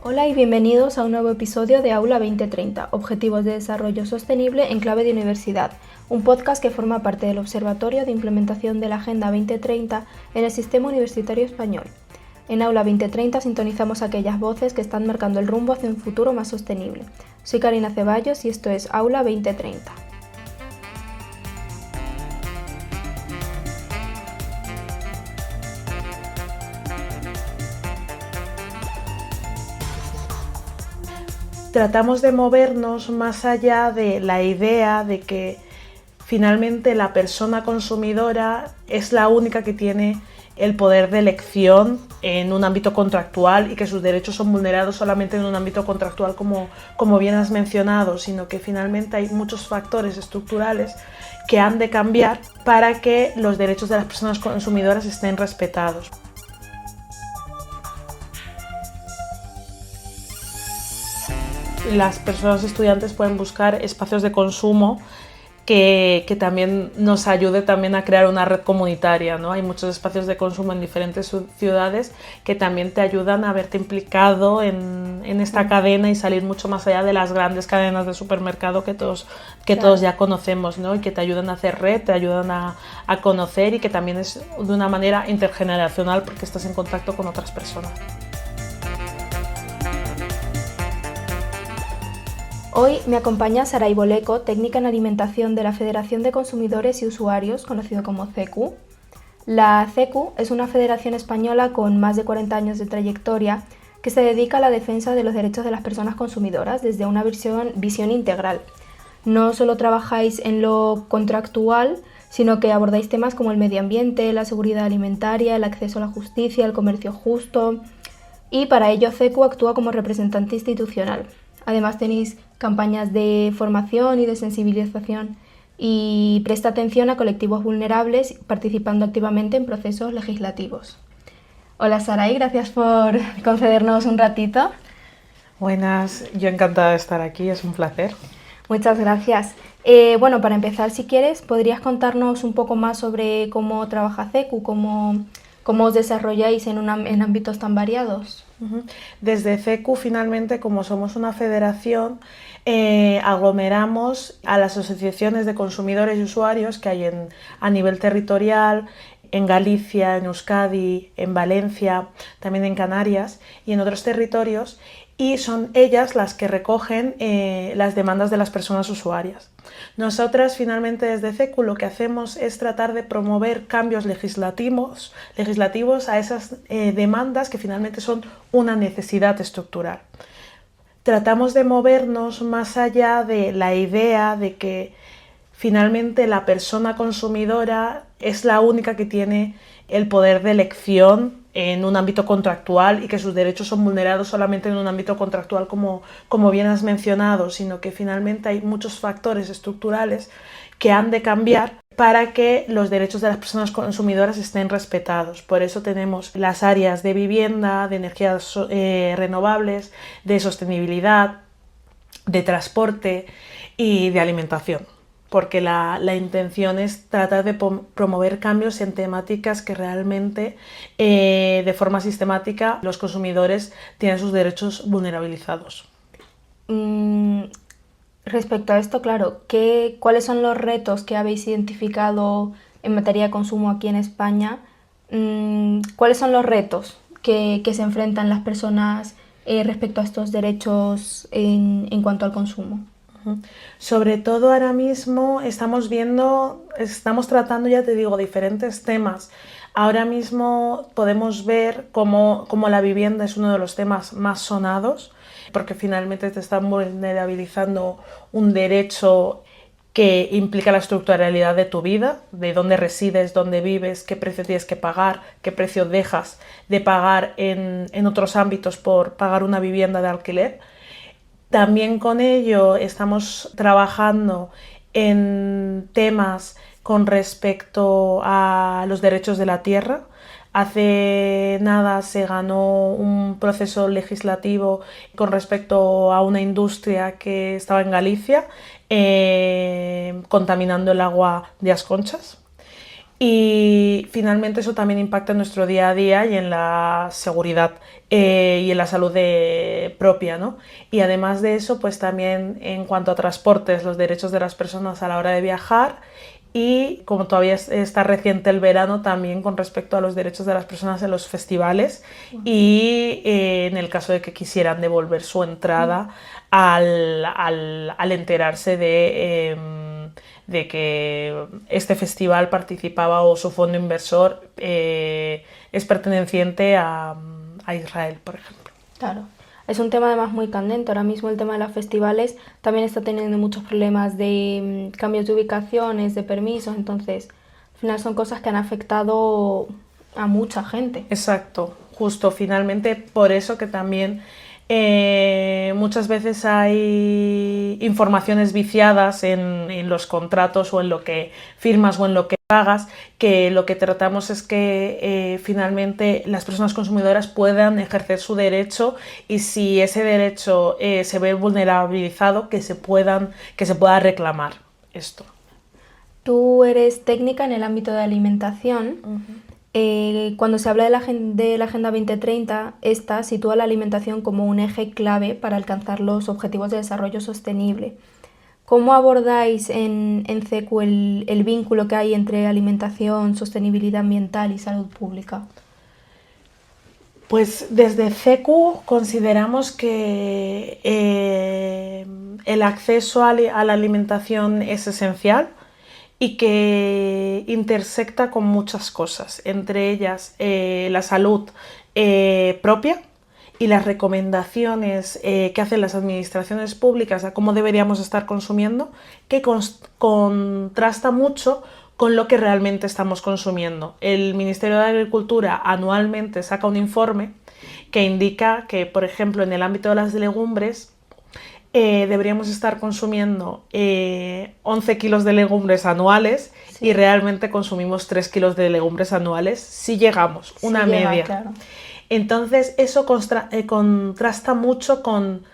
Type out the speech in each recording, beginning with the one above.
Hola y bienvenidos a un nuevo episodio de Aula 2030, Objetivos de Desarrollo Sostenible en clave de universidad, un podcast que forma parte del Observatorio de Implementación de la Agenda 2030 en el Sistema Universitario Español. En Aula 2030 sintonizamos aquellas voces que están marcando el rumbo hacia un futuro más sostenible. Soy Karina Ceballos y esto es Aula 2030. Tratamos de movernos más allá de la idea de que finalmente la persona consumidora es la única que tiene el poder de elección en un ámbito contractual y que sus derechos son vulnerados solamente en un ámbito contractual como bien has mencionado, sino que finalmente hay muchos factores estructurales que han de cambiar para que los derechos de las personas consumidoras estén respetados. Las personas estudiantes pueden buscar espacios de consumo que también nos ayude también a crear una red comunitaria, ¿no? Hay muchos espacios de consumo en diferentes ciudades que también te ayudan a verte implicado en esta cadena y salir mucho más allá de las grandes cadenas de supermercado que todos ya conocemos, ¿no? Y que te ayudan a hacer red, te ayudan a conocer y que también es de una manera intergeneracional porque estás en contacto con otras personas. Hoy me acompaña Saray Boleco, técnica en alimentación de la Federación de Consumidores y Usuarios, conocido como CECU. La CECU es una federación española con más de 40 años de trayectoria que se dedica a la defensa de los derechos de las personas consumidoras desde una visión integral. No solo trabajáis en lo contractual, sino que abordáis temas como el medio ambiente, la seguridad alimentaria, el acceso a la justicia, el comercio justo, y para ello CECU actúa como representante institucional. Además tenéis campañas de formación y de sensibilización y presta atención a colectivos vulnerables participando activamente en procesos legislativos. Hola Saray, gracias por concedernos un ratito. Buenas, yo encantada de estar aquí, es un placer. Muchas gracias. Bueno, para empezar, si quieres, ¿podrías contarnos un poco más sobre cómo trabaja CECU, cómo os desarrolláis en ámbitos tan variados? Desde CECU, finalmente, como somos una federación, aglomeramos a las asociaciones de consumidores y usuarios que hay a nivel territorial, en Galicia, en Euskadi, en Valencia, también en Canarias y en otros territorios, y son ellas las que recogen las demandas de las personas usuarias. Nosotras, finalmente, desde CECU lo que hacemos es tratar de promover cambios legislativos a esas demandas que finalmente son una necesidad estructural. Tratamos de movernos más allá de la idea de que finalmente la persona consumidora es la única que tiene el poder de elección en un ámbito contractual y que sus derechos son vulnerados solamente en un ámbito contractual como bien has mencionado, sino que finalmente hay muchos factores estructurales que han de cambiar para que los derechos de las personas consumidoras estén respetados. Por eso tenemos las áreas de vivienda, de energías renovables, de sostenibilidad, de transporte y de alimentación, porque la intención es tratar de promover cambios en temáticas que realmente de forma sistemática los consumidores tienen sus derechos vulnerabilizados. Respecto a esto, claro, ¿cuáles son los retos que habéis identificado en materia de consumo aquí en España? ¿Cuáles son los retos que se enfrentan las personas respecto a estos derechos en cuanto al consumo? Sobre todo ahora mismo estamos tratando, ya te digo, diferentes temas. Ahora mismo podemos ver cómo la vivienda es uno de los temas más sonados, porque finalmente te están vulnerabilizando un derecho que implica la estructuralidad de tu vida, de dónde resides, dónde vives, qué precio tienes que pagar, qué precio dejas de pagar en otros ámbitos por pagar una vivienda de alquiler. También con ello estamos trabajando en temas con respecto a los derechos de la tierra. Hace nada se ganó un proceso legislativo con respecto a una industria que estaba en Galicia contaminando el agua de As Conchas. y finalmente eso también impacta en nuestro día a día y en la seguridad y en la salud propia, ¿no? Y además de eso, pues también en cuanto a transportes, los derechos de las personas a la hora de viajar y como todavía está reciente el verano, también con respecto a los derechos de las personas en los festivales y en el caso de que quisieran devolver su entrada al enterarse de que este festival participaba o su fondo inversor es perteneciente a Israel, por ejemplo. Claro. Es un tema además muy candente. Ahora mismo el tema de los festivales también está teniendo muchos problemas de cambios de ubicaciones, de permisos. Entonces, al final son cosas que han afectado a mucha gente. Exacto, justo. Finalmente, por eso que también muchas veces hay informaciones viciadas en los contratos o en lo que firmas o en lo que pagas, que lo que tratamos es que finalmente las personas consumidoras puedan ejercer su derecho y si ese derecho se ve vulnerabilizado, que se pueda reclamar esto. Tú eres técnica en el ámbito de alimentación. Cuando se habla de la Agenda 2030, esta sitúa la alimentación como un eje clave para alcanzar los objetivos de desarrollo sostenible. ¿Cómo abordáis en CECU el vínculo que hay entre alimentación, sostenibilidad ambiental y salud pública? Pues desde CECU consideramos que el acceso a la alimentación es esencial y que intersecta con muchas cosas, entre ellas la salud propia y las recomendaciones que hacen las administraciones públicas a cómo deberíamos estar consumiendo, que contrasta mucho con lo que realmente estamos consumiendo. El Ministerio de Agricultura anualmente saca un informe que indica que, por ejemplo, en el ámbito de las legumbres, deberíamos estar consumiendo 11 kilos de legumbres anuales y realmente consumimos 3 kilos de legumbres anuales si llegamos, una media. Claro. Entonces eso contrasta mucho con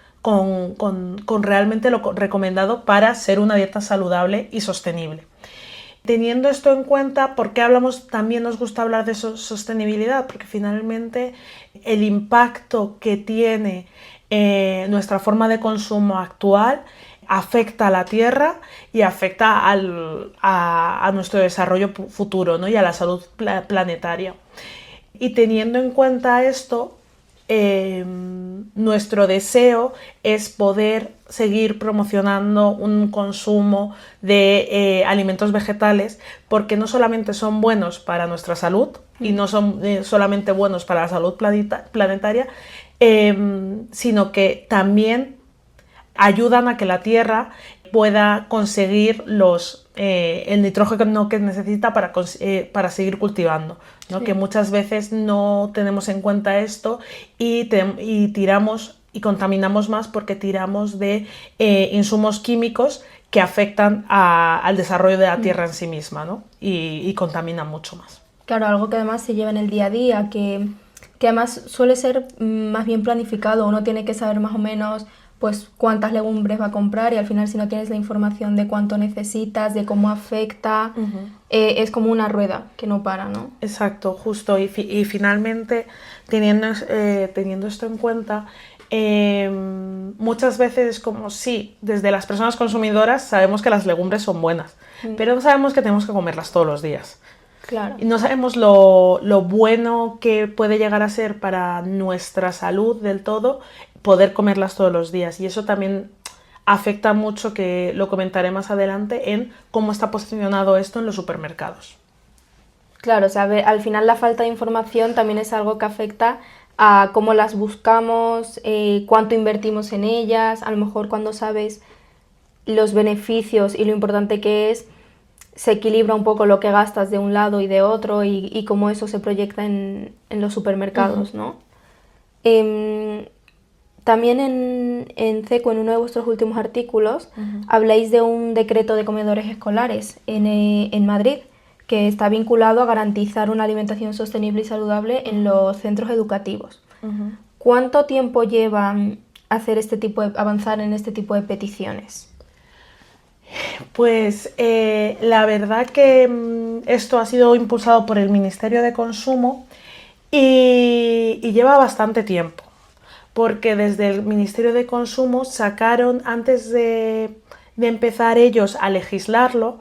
realmente lo recomendado para ser una dieta saludable y sostenible. Teniendo esto en cuenta, ¿por qué también nos gusta hablar de sostenibilidad? Porque finalmente el impacto que tiene nuestra forma de consumo actual afecta a la Tierra y afecta a nuestro desarrollo futuro, ¿no? Y a la salud planetaria. Y teniendo en cuenta esto, nuestro deseo es poder seguir promocionando un consumo de alimentos vegetales porque no solamente son buenos para nuestra salud y no son solamente buenos para la salud planetaria, sino que también ayudan a que la Tierra pueda conseguir el nitrógeno que necesita para seguir cultivando, ¿no? Sí. Que muchas veces no tenemos en cuenta esto y tiramos y contaminamos más porque tiramos de insumos químicos que afectan al desarrollo de la Tierra en sí misma, ¿no? Y contaminan mucho más. Claro, algo que además se lleva en el día a día, que además suele ser más bien planificado. Uno tiene que saber más o menos pues cuántas legumbres va a comprar y al final si no tienes la información de cuánto necesitas, de cómo afecta, es como una rueda que no para, ¿no? Exacto, justo. Y finalmente, teniendo esto en cuenta, muchas veces es como sí, desde las personas consumidoras sabemos que las legumbres son buenas, pero no sabemos que tenemos que comerlas todos los días. Claro. Y no sabemos lo bueno que puede llegar a ser para nuestra salud del todo poder comerlas todos los días. Y eso también afecta mucho, que lo comentaré más adelante, en cómo está posicionado esto en los supermercados. Claro, o sea, al final la falta de información también es algo que afecta a cómo las buscamos, cuánto invertimos en ellas. A lo mejor cuando sabes los beneficios y lo importante que es, se equilibra un poco lo que gastas de un lado y de otro y cómo eso se proyecta en los supermercados, ¿no? También en CECU, en uno de vuestros últimos artículos, habláis de un decreto de comedores escolares en Madrid que está vinculado a garantizar una alimentación sostenible y saludable en los centros educativos. ¿Cuánto tiempo lleva avanzar en este tipo de peticiones? Pues la verdad que esto ha sido impulsado por el Ministerio de Consumo y lleva bastante tiempo, porque desde el Ministerio de Consumo sacaron, antes de empezar ellos a legislarlo,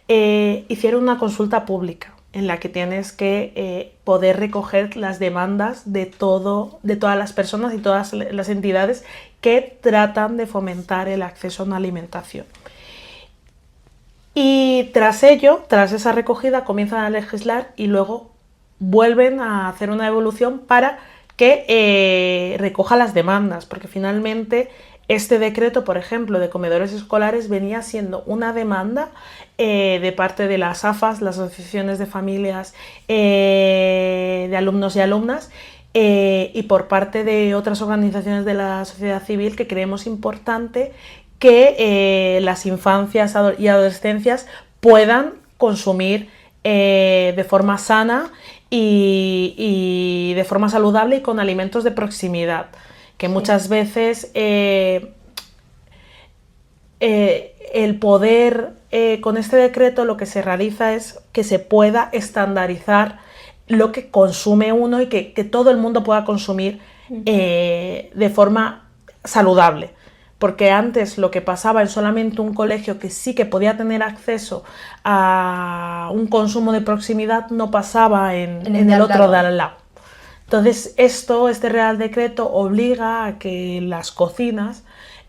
hicieron una consulta pública en la que tienes que poder recoger las demandas de todas las personas y todas las entidades que tratan de fomentar el acceso a una alimentación. Y tras ello, tras esa recogida, comienzan a legislar y luego vuelven a hacer una evolución para que recoja las demandas, porque finalmente este decreto, por ejemplo, de comedores escolares venía siendo una demanda de parte de las AFAS, las asociaciones de familias de alumnos y alumnas, y por parte de otras organizaciones de la sociedad civil, que creemos importante que las infancias y adolescencias puedan consumir de forma sana y de forma saludable y con alimentos de proximidad, que muchas veces el poder, con este decreto lo que se realiza es que se pueda estandarizar lo que consume uno y que todo el mundo pueda consumir de forma saludable. Porque antes lo que pasaba en solamente un colegio que sí que podía tener acceso a un consumo de proximidad, no pasaba en el otro de al lado. Entonces este Real Decreto obliga a que las cocinas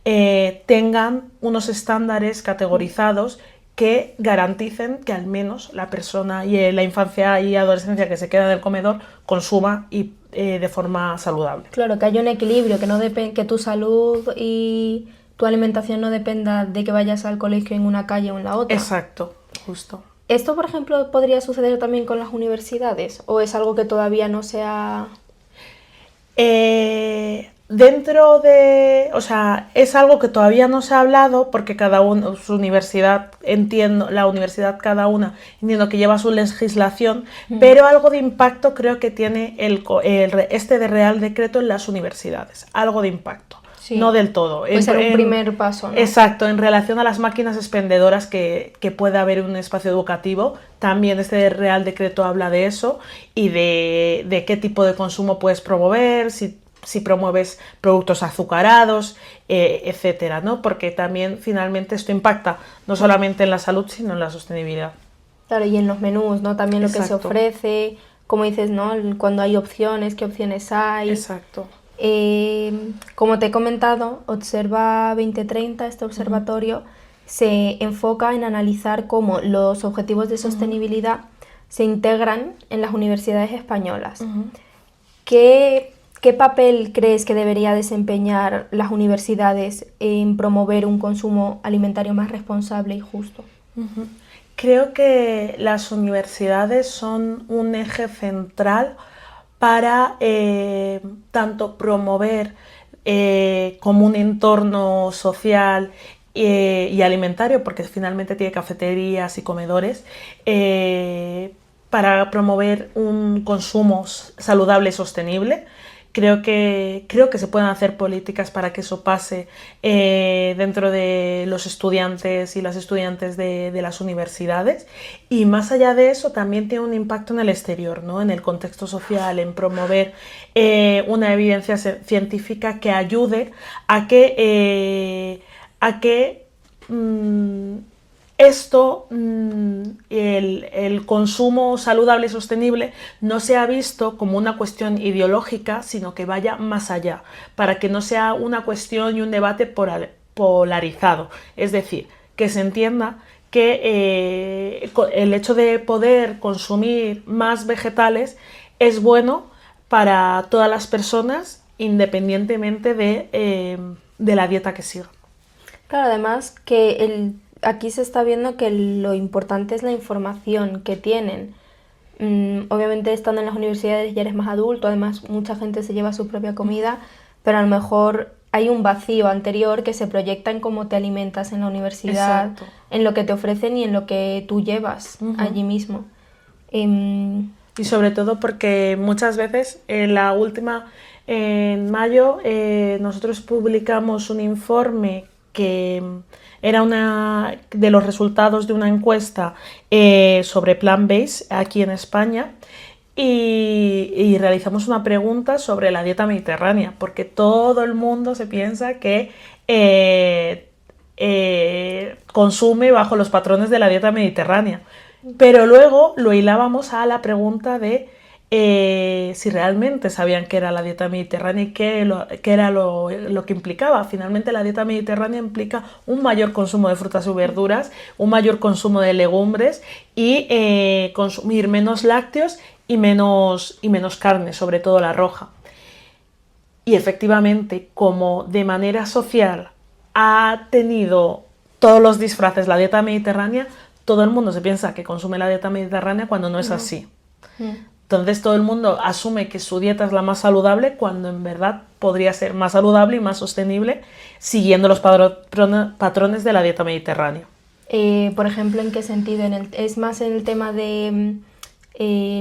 tengan unos estándares categorizados que garanticen que al menos la persona y la infancia y adolescencia que se queda en el comedor consuma y de forma saludable. Claro, que haya un equilibrio, que tu salud y tu alimentación no dependa de que vayas al colegio en una calle o en la otra. Exacto, justo. ¿Esto, por ejemplo, podría suceder también con las universidades? ¿O es algo que todavía no se ha...? Dentro de... O sea, es algo que todavía no se ha hablado porque cada uno, su universidad, la universidad cada una, entiendo que lleva su legislación, pero algo de impacto creo que tiene este de Real Decreto en las universidades. Algo de impacto. Sí. No del todo. Puede ser un primer paso, ¿no? Exacto, en relación a las máquinas expendedoras que pueda haber en un espacio educativo, también este Real Decreto habla de eso y de qué tipo de consumo puedes promover, si promueves productos azucarados, etcétera, ¿no? Porque también finalmente esto impacta no solamente en la salud, sino en la sostenibilidad. Claro, y en los menús, ¿no? También lo que se ofrece, como dices, ¿no? Cuando hay opciones, qué opciones hay. Exacto. Como te he comentado, Observa 2030, este observatorio, se enfoca en analizar cómo los objetivos de sostenibilidad se integran en las universidades españolas. ¿Qué papel crees que debería desempeñar las universidades en promover un consumo alimentario más responsable y justo? Creo que las universidades son un eje central para tanto promover como un entorno social y alimentario, porque finalmente tiene cafeterías y comedores, para promover un consumo saludable y sostenible. Creo que se pueden hacer políticas para que eso pase dentro de los estudiantes y las estudiantes de las universidades, y más allá de eso también tiene un impacto en el exterior, ¿no? En el contexto social, en promover una evidencia científica que ayude a que el consumo saludable y sostenible no sea visto como una cuestión ideológica, sino que vaya más allá, para que no sea una cuestión y un debate polarizado. Es decir, que se entienda que el hecho de poder consumir más vegetales es bueno para todas las personas, independientemente de la dieta que sigan. Claro, además que aquí se está viendo que lo importante es la información que tienen. Obviamente estando en las universidades ya eres más adulto, además mucha gente se lleva su propia comida, pero a lo mejor hay un vacío anterior que se proyecta en cómo te alimentas en la universidad, exacto, en lo que te ofrecen y en lo que tú llevas allí mismo. Y sobre todo porque muchas veces en mayo nosotros publicamos un informe Era una de los resultados de una encuesta sobre plant-based aquí en España. Y realizamos una pregunta sobre la dieta mediterránea, porque todo el mundo se piensa que consume bajo los patrones de la dieta mediterránea. Pero luego lo hilábamos a la pregunta de si realmente sabían qué era la dieta mediterránea y qué era lo que implicaba. Finalmente la dieta mediterránea implica un mayor consumo de frutas y verduras, un mayor consumo de legumbres y consumir menos lácteos y menos carne, sobre todo la roja. Y efectivamente, como de manera social ha tenido todos los disfraces la dieta mediterránea, todo el mundo se piensa que consume la dieta mediterránea cuando no es así. Entonces todo el mundo asume que su dieta es la más saludable cuando en verdad podría ser más saludable y más sostenible siguiendo los patrones de la dieta mediterránea. Por ejemplo, ¿en qué sentido? ¿Es más en el tema de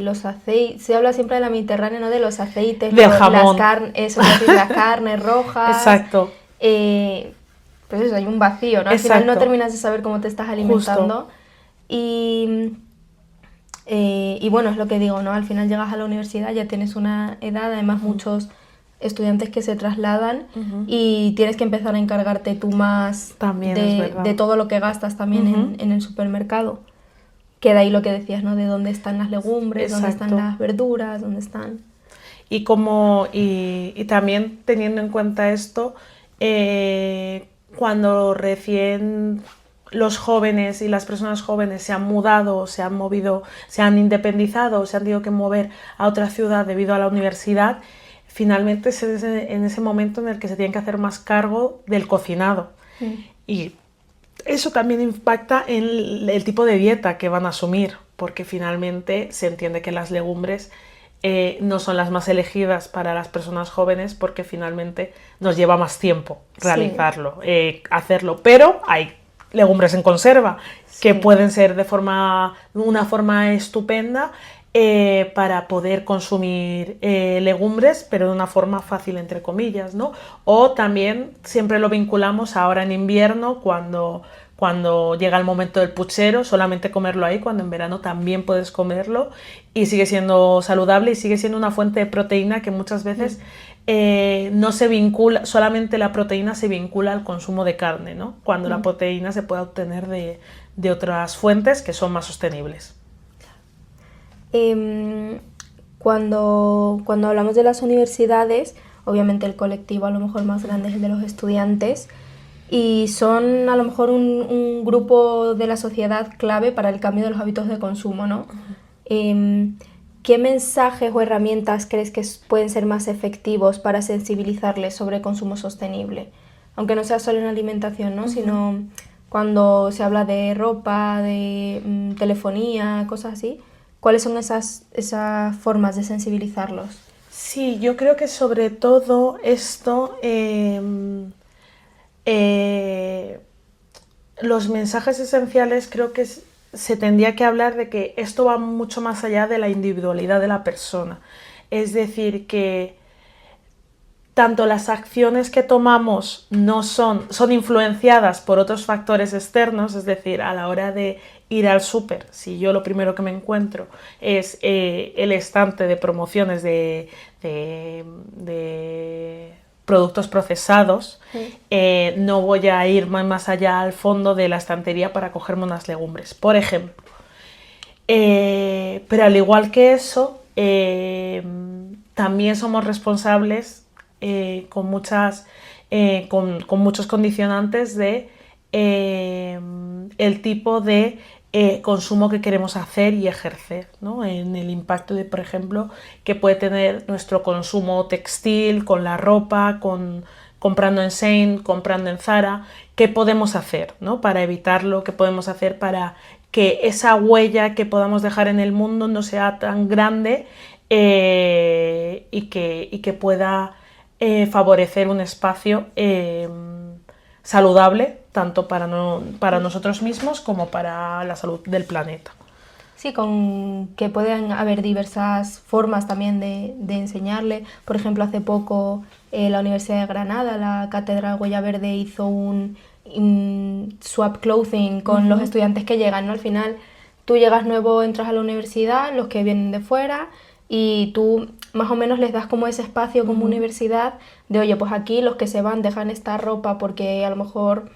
los aceites? Se habla siempre de la Mediterránea, ¿no? De los aceites, del jamón. Las carnes rojas. Exacto. Pues eso, hay un vacío, ¿no? Al final no terminas de saber cómo te estás alimentando. Justo. Y bueno, es lo que digo, ¿no? Al final llegas a la universidad, ya tienes una edad, además muchos estudiantes que se trasladan y tienes que empezar a encargarte tú más también de todo lo que gastas también en el supermercado. Queda ahí lo que decías, ¿no? De dónde están las legumbres, dónde están las verduras, dónde están... Y también teniendo en cuenta esto, cuando recién los jóvenes y las personas jóvenes se han mudado, se han movido, se han independizado, se han tenido que mover a otra ciudad debido a la universidad, finalmente es en ese momento en el que se tienen que hacer más cargo del cocinado. Y eso también impacta en el tipo de dieta que van a asumir, porque finalmente se entiende que las legumbres no son las más elegidas para las personas jóvenes porque finalmente nos lleva más tiempo realizarlo, hacerlo, pero hay legumbres en conserva que pueden ser una forma estupenda para poder consumir legumbres, pero de una forma fácil, entre comillas, ¿no? O también siempre lo vinculamos ahora en invierno, cuando llega el momento del puchero, solamente comerlo ahí, cuando en verano también puedes comerlo y sigue siendo saludable y sigue siendo una fuente de proteína que muchas veces no se vincula, solamente la proteína se vincula al consumo de carne, ¿no? Cuando la proteína se puede obtener de otras fuentes que son más sostenibles. Cuando hablamos de las universidades, obviamente el colectivo a lo mejor más grande es el de los estudiantes y son a lo mejor un grupo de la sociedad clave para el cambio de los hábitos de consumo, ¿no? ¿Qué mensajes o herramientas crees que pueden ser más efectivos para sensibilizarles sobre consumo sostenible? Aunque no sea solo en alimentación, ¿no? Sino cuando se habla de ropa, de telefonía, cosas así. ¿Cuáles son esas formas de sensibilizarlos? Sí, yo creo que sobre todo esto, los mensajes esenciales, creo que se tendría que hablar de que esto va mucho más allá de la individualidad de la persona. Es decir, que tanto las acciones que tomamos son influenciadas por otros factores externos, es decir, a la hora de ir al súper, si yo lo primero que me encuentro es el estante de promociones de productos procesados, no voy a ir más allá al fondo de la estantería para cogerme unas legumbres, por ejemplo. Pero al igual que eso, también somos responsables con muchos condicionantes de el tipo de consumo que queremos hacer y ejercer, ¿no? En el impacto de, por ejemplo, que puede tener nuestro consumo textil, con la ropa, comprando en Shein, comprando en Zara. ¿Qué podemos hacer, ¿no? Para evitarlo? ¿Qué podemos hacer para que esa huella que podamos dejar en el mundo no sea tan grande y que pueda favorecer un espacio saludable tanto para nosotros mismos como para la salud del planeta? Sí, con que pueden haber diversas formas también de enseñarle. Por ejemplo, hace poco la Universidad de Granada, la Cátedra Huella Verde, hizo un swap clothing con los estudiantes que llegan, ¿no? Al final tú llegas nuevo, entras a la universidad, los que vienen de fuera, y tú más o menos les das como ese espacio como universidad de, oye, pues aquí los que se van dejan esta ropa porque a lo mejor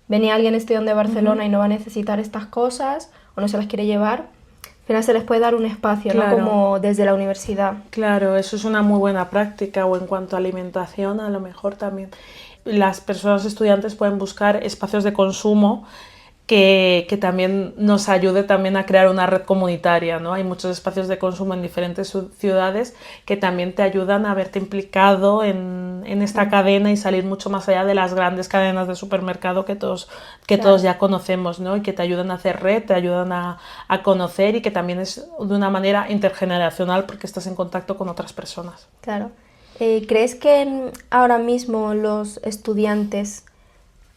venía alguien estudiando de Barcelona y no va a necesitar estas cosas o no se las quiere llevar. Al final se les puede dar un espacio, Claro. ¿no? Como desde la universidad. Claro, eso es una muy buena práctica. O en cuanto a alimentación, a lo mejor también las personas estudiantes pueden buscar espacios de consumo que también nos ayude también a crear una red comunitaria, ¿no? Hay muchos espacios de consumo en diferentes ciudades que también te ayudan a verte implicado en esta cadena y salir mucho más allá de las grandes cadenas de supermercado que todos ya conocemos, ¿no? Y que te ayudan a hacer red, te ayudan a conocer, y que también es de una manera intergeneracional porque estás en contacto con otras personas. Claro. ¿Crees que ahora mismo los estudiantes,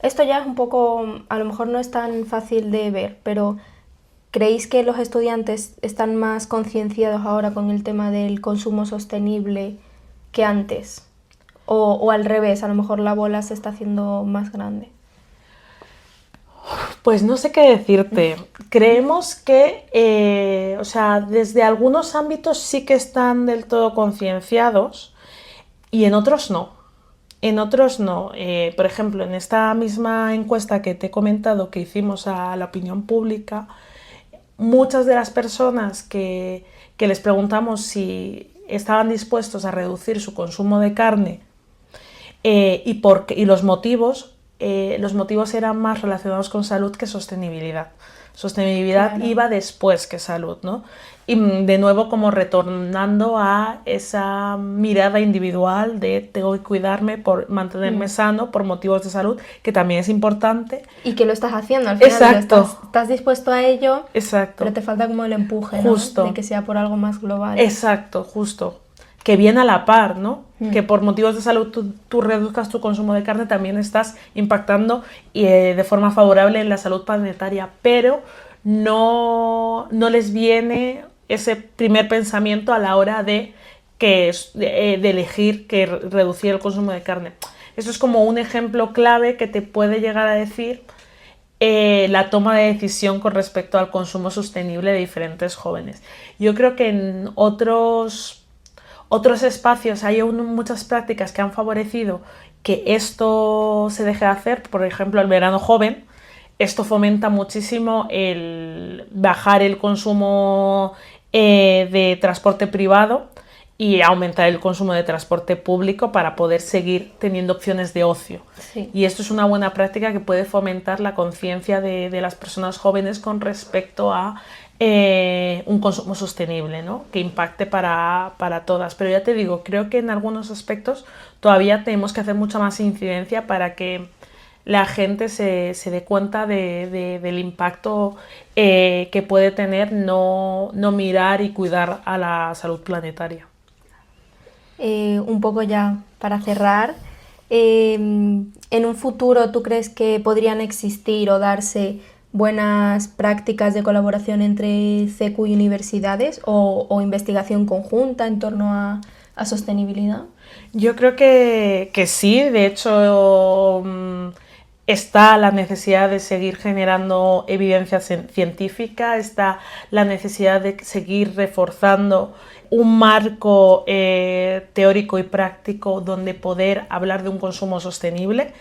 esto ya es un poco, a lo mejor no es tan fácil de ver, pero ¿creéis que los estudiantes están más concienciados ahora con el tema del consumo sostenible que antes? O al revés, a lo mejor la bola se está haciendo más grande. Pues no sé qué decirte. Creemos que, o sea, desde algunos ámbitos sí que están del todo concienciados y en otros no. En otros no. Por ejemplo, en esta misma encuesta que te he comentado que hicimos a la opinión pública, muchas de las personas que les preguntamos si estaban dispuestos a reducir su consumo de carne y los motivos eran más relacionados con salud que sostenibilidad. Sostenibilidad Claro. iba después que salud, ¿no? Y de nuevo como retornando a esa mirada individual de tengo que cuidarme por mantenerme sano por motivos de salud, que también es importante. Y que lo estás haciendo, al final. Exacto. Estás dispuesto a ello, Exacto. pero te falta como el empuje, Justo. ¿no? De que sea por algo más global. Exacto, justo. Que viene a la par, ¿no? Que por motivos de salud tú reduzcas tu consumo de carne, también estás impactando de forma favorable en la salud planetaria, pero no les viene ese primer pensamiento a la hora de elegir que reducir el consumo de carne. Eso es como un ejemplo clave que te puede llegar a decir la toma de decisión con respecto al consumo sostenible de diferentes jóvenes. Yo creo que en otros espacios hay muchas prácticas que han favorecido que esto se deje de hacer. Por ejemplo, el verano joven. Esto fomenta muchísimo el bajar el consumo de transporte privado y aumentar el consumo de transporte público para poder seguir teniendo opciones de ocio. Sí. Y esto es una buena práctica que puede fomentar la conciencia de las personas jóvenes con respecto a un consumo sostenible, ¿no? Que impacte para todas. Pero ya te digo, creo que en algunos aspectos todavía tenemos que hacer mucha más incidencia para que la gente se dé cuenta del impacto que puede tener no mirar y cuidar a la salud planetaria. Un poco ya para cerrar, en un futuro, ¿tú crees que podrían existir o darse buenas prácticas de colaboración entre CECU y universidades o investigación conjunta en torno a sostenibilidad? Yo creo que sí, de hecho está la necesidad de seguir generando evidencia científica, está la necesidad de seguir reforzando un marco teórico y práctico donde poder hablar de un consumo sostenible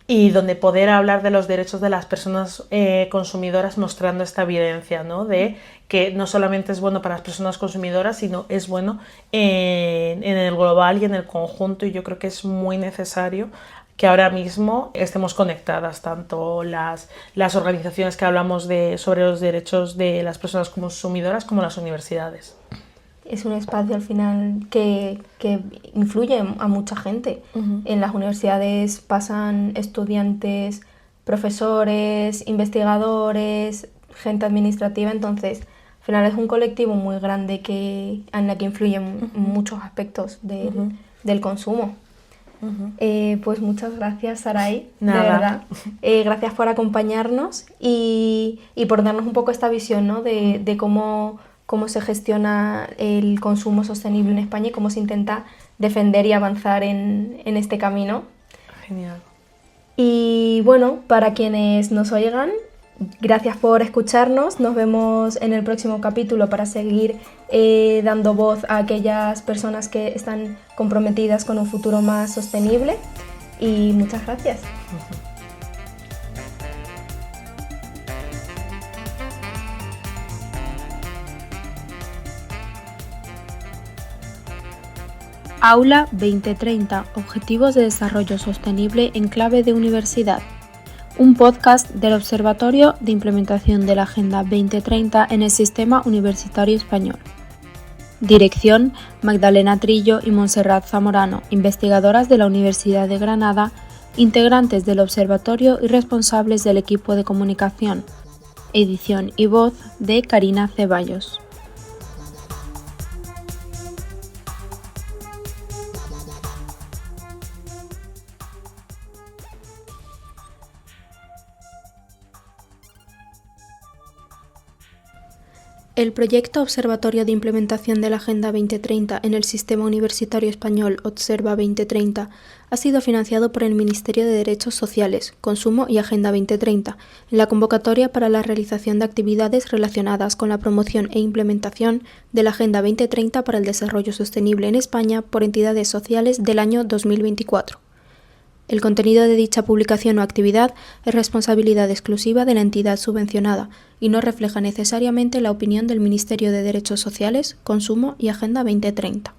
y donde poder hablar de los derechos de las personas consumidoras, mostrando esta evidencia, ¿no? De que no solamente es bueno para las personas consumidoras, sino es bueno en el global y en el conjunto, y yo creo que es muy necesario que ahora mismo estemos conectadas, tanto las organizaciones que hablamos sobre los derechos de las personas consumidoras como las universidades. Es un espacio al final que influye a mucha gente. En las universidades pasan estudiantes, profesores, investigadores, gente administrativa, entonces al final es un colectivo muy grande en la que influyen muchos aspectos del consumo. Pues muchas gracias, Saray, Nada. de verdad. Gracias por acompañarnos y por darnos un poco esta visión, ¿no? de cómo se gestiona el consumo sostenible en España y cómo se intenta defender y avanzar en este camino. Genial. Y bueno, para quienes nos oigan, gracias por escucharnos. Nos vemos en el próximo capítulo para seguir dando voz a aquellas personas que están comprometidas con un futuro más sostenible. Y muchas gracias. Aula 2030, Objetivos de Desarrollo Sostenible en clave de universidad. Un podcast del Observatorio de Implementación de la Agenda 2030 en el Sistema Universitario Español. Dirección: Magdalena Trillo y Montserrat Zamorano, investigadoras de la Universidad de Granada, integrantes del Observatorio y responsables del equipo de comunicación. Edición y voz de Karina Ceballos. El proyecto Observatorio de Implementación de la Agenda 2030 en el Sistema Universitario Español Observa 2030 ha sido financiado por el Ministerio de Derechos Sociales, Consumo y Agenda 2030 en la convocatoria para la realización de actividades relacionadas con la promoción e implementación de la Agenda 2030 para el Desarrollo Sostenible en España por entidades sociales del año 2024. El contenido de dicha publicación o actividad es responsabilidad exclusiva de la entidad subvencionada y no refleja necesariamente la opinión del Ministerio de Derechos Sociales, Consumo y Agenda 2030.